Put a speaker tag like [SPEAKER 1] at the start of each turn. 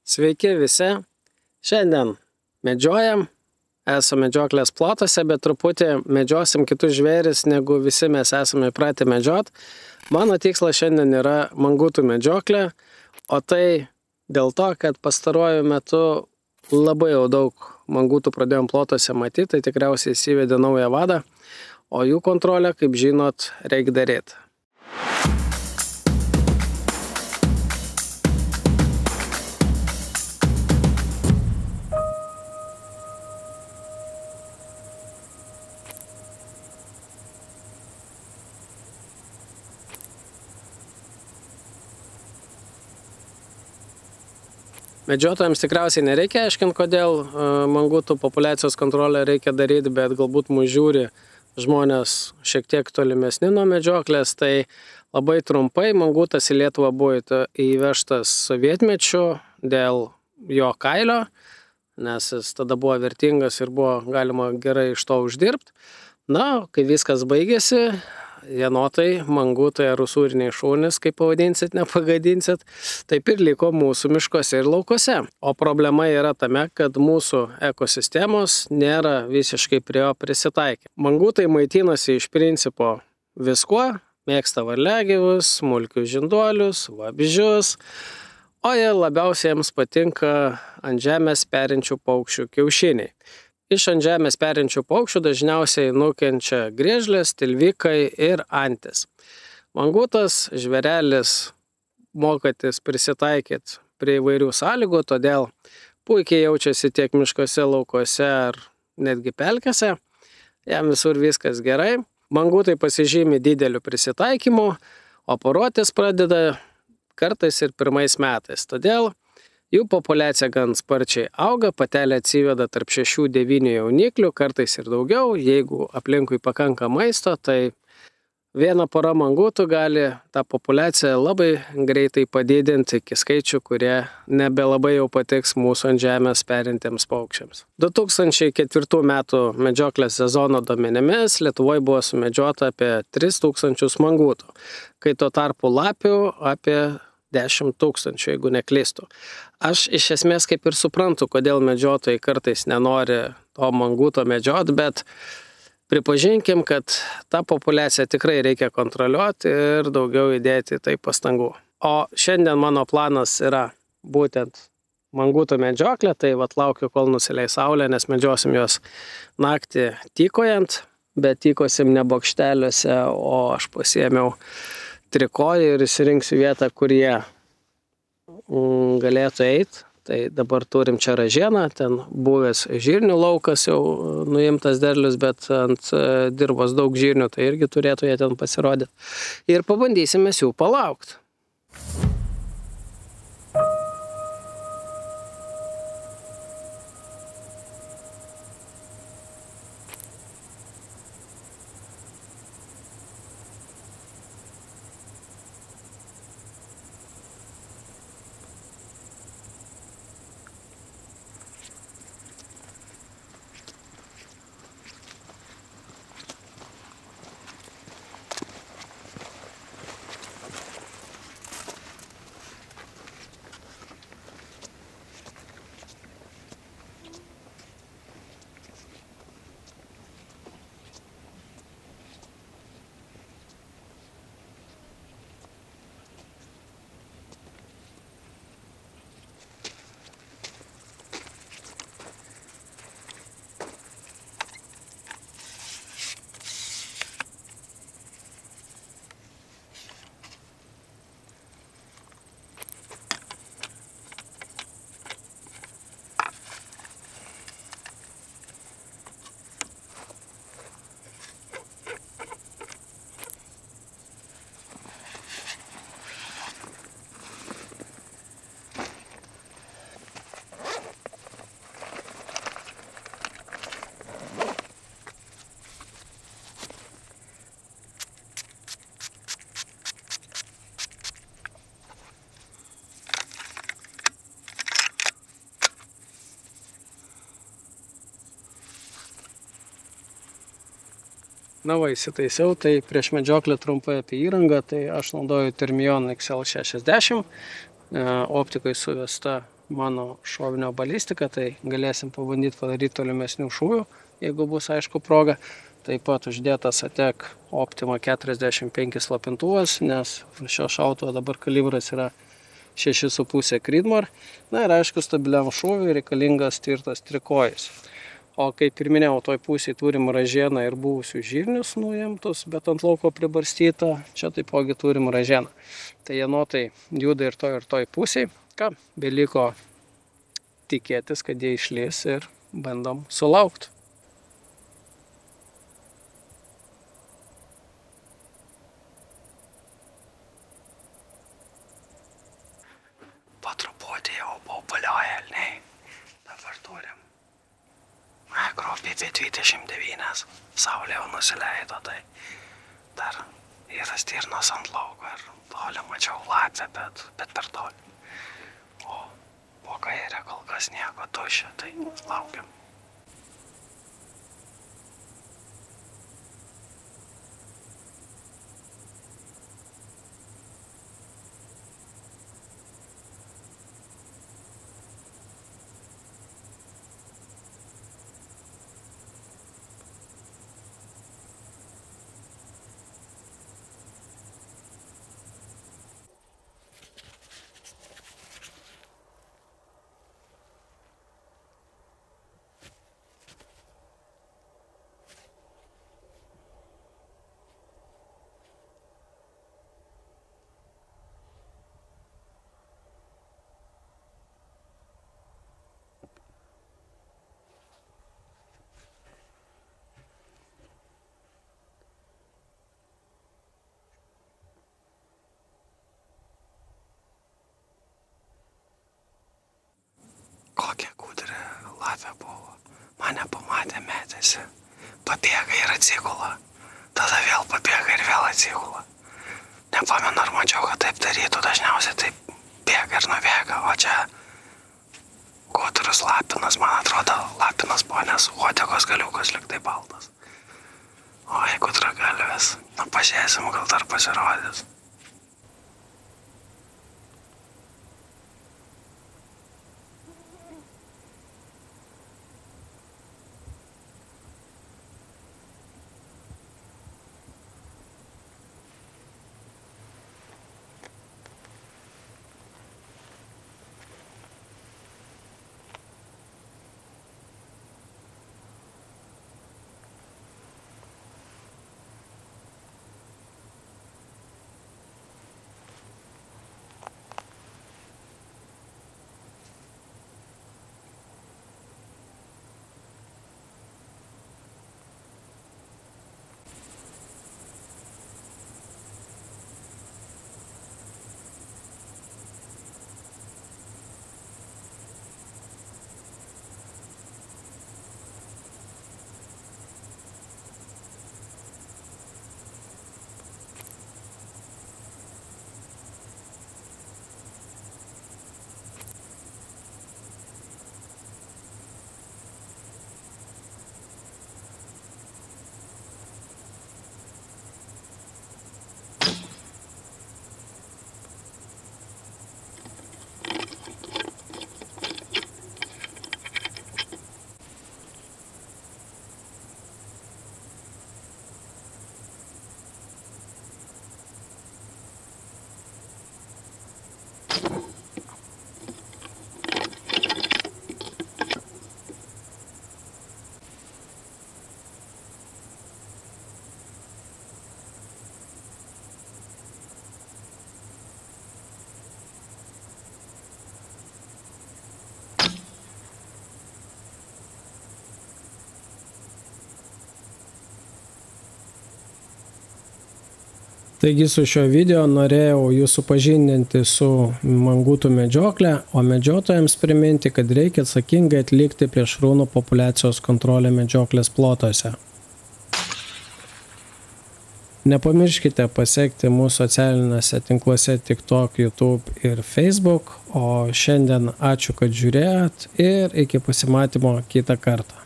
[SPEAKER 1] Sveiki visi. Šiandien medžiojam, esame medžioklės plotuose, bet truputį medžiosim kitus žvėris, negu visi mes esame įpratę medžiot. Mano tikslas šiandien yra mangutų medžioklė, o tai dėl to, kad pastaruoju metu labai jau daug mangutų pradėjom plotuose matyti, tai tikriausiai įsivedė naują vadą, o jų kontrolę, kaip žinot, reikia daryti. Medžiotojams tikriausiai nereikia aiškinti, kodėl mangutų populiacijos kontrolę reikia daryti, bet galbūt mūsų žiūri žmonės šiek tiek tolimesni nuo medžioklės. Tai labai trumpai, mangutas į Lietuvą buvo įvežtas sovietmečiu dėl jo kailio, nes jis tada buvo vertingas ir buvo galima gerai iš to uždirbti. Na, kai viskas baigėsi, jenotai, mangutai ar usūriniai šunys, kaip pavadinsit, nepagadinsit, taip ir liko mūsų miškuose ir laukose. O problema yra tame, kad mūsų ekosistemos nėra visiškai prie jo prisitaikę. Mangutai maitinasi iš principo viskuo, mėgsta varliagyvius, smulkius žinduolius, vabzdžius, o jie labiausiai jiems patinka ant žemės perinčių paukščių kiaušiniai. Iš ant žemės perinčių paukščių dažniausiai nukenčia griežlės, tilvikai ir antys. Mangutas žvėrelis mokantis prisitaikyti prie įvairių sąlygų, todėl puikiai jaučiasi tiek miškuose, laukose ar netgi pelkėse. Jam visur viskas gerai. Mangutai pasižymi dideliu prisitaikymu, o poruotis pradeda kartais ir pirmais metais. Todėl jų populiacija gan sparčiai auga, patelė atsiveda tarp 6-9 jauniklių, kartais ir daugiau. Jeigu aplinkui pakanka maisto, tai viena pora mangutų gali tą populiaciją labai greitai padidinti iki skaičių, kurie nebelabai jau patiks mūsų ant žemės perintiems paukščiams. 2004 metų medžioklės sezono duomenimis Lietuvoje buvo sumedžiota apie 3000 mangutų, kai tuo tarpu lapių apie 10 000, jeigu neklystu. Aš iš esmės kaip ir suprantu, kodėl medžiotojai kartais nenori to manguto medžiot, bet pripažinkim, kad tą populiaciją tikrai reikia kontroliuoti ir daugiau įdėti tai pastangų. O šiandien mano planas yra būtent manguto medžioklė, tai laukiu, kol nusileis saulė, nes medžiosim juos naktį tykojant, bet tykosim ne bokšteliuose, o aš pasiėmiau trikojį ir įsirinksiu vietą, kur jie galėtų eiti. Tai dabar turim čia ražieną, ten buvęs žirnių laukas, jau nuimtas derlius, bet ant dirbos daug žirnių, tai irgi turėtų jie ten pasirodyti. Ir pabandysime jų palaukti. Na va, įsitaisiau, tai prieš medžioklę trumpai apie įrangą, tai aš naudoju Termion XL60, optikai suvesta mano šovinio balistiką, tai galėsim pabandyti padaryti tolimesnių šūvių, jeigu bus aišku proga. Taip pat uždėtas ATEC Optima 45 slopintuvas, nes šio šautuvo dabar kalibras yra 6,5 Creedmoor. Na ir aišku, stabiliam šūviui reikalingas tvirtas trikojis. O kaip ir minėjau, toj pusėje turim ražieną ir buvusius žirnius nuimtus, bet ant lauko pribarstyta. Čia taipogi turim ražieną. Tai jenotai juda ir toj pusėje. Ką, beliko tikėtis, kad jie išlės ir bandom sulaukti. Po truputį jau populiuoja elniai. Dabar turim grupiai apie 29. Saulė jau nusileido, tai dar yra stirnos ant lauko ir toli mačiau lapę, bet per toli. O po kairę kol kas nieko tuščia, tai laukiam. Kokia gudri lapė buvo. Mane pamatė, metėsi. Pabėga ir atsigula. Tada vėl pabėga ir vėl atsigula. Nepamenu, ar mačiau, kad taip darytų. Dažniausiai taip bėga ir nubėga. O čia gudrus lapinas, man atrodo, lapinas buvo, nes uodegos galiukas liktai baltas. Oi, gudragalvis. Na, pažiūrėsim, gal dar pasirodys. Taigi su šio video norėjau jūs supažindinti su mangutų medžioklė, o medžiotojams priminti, kad reikia atsakingai atlikti plėšrūnų populiacijos kontrolę medžioklės plotuose. Nepamirškite pasekti mūsų socialiniuose tinkluose TikTok, YouTube ir Facebook, o šiandien ačiū, kad žiūrėjot ir iki pasimatymo kitą kartą.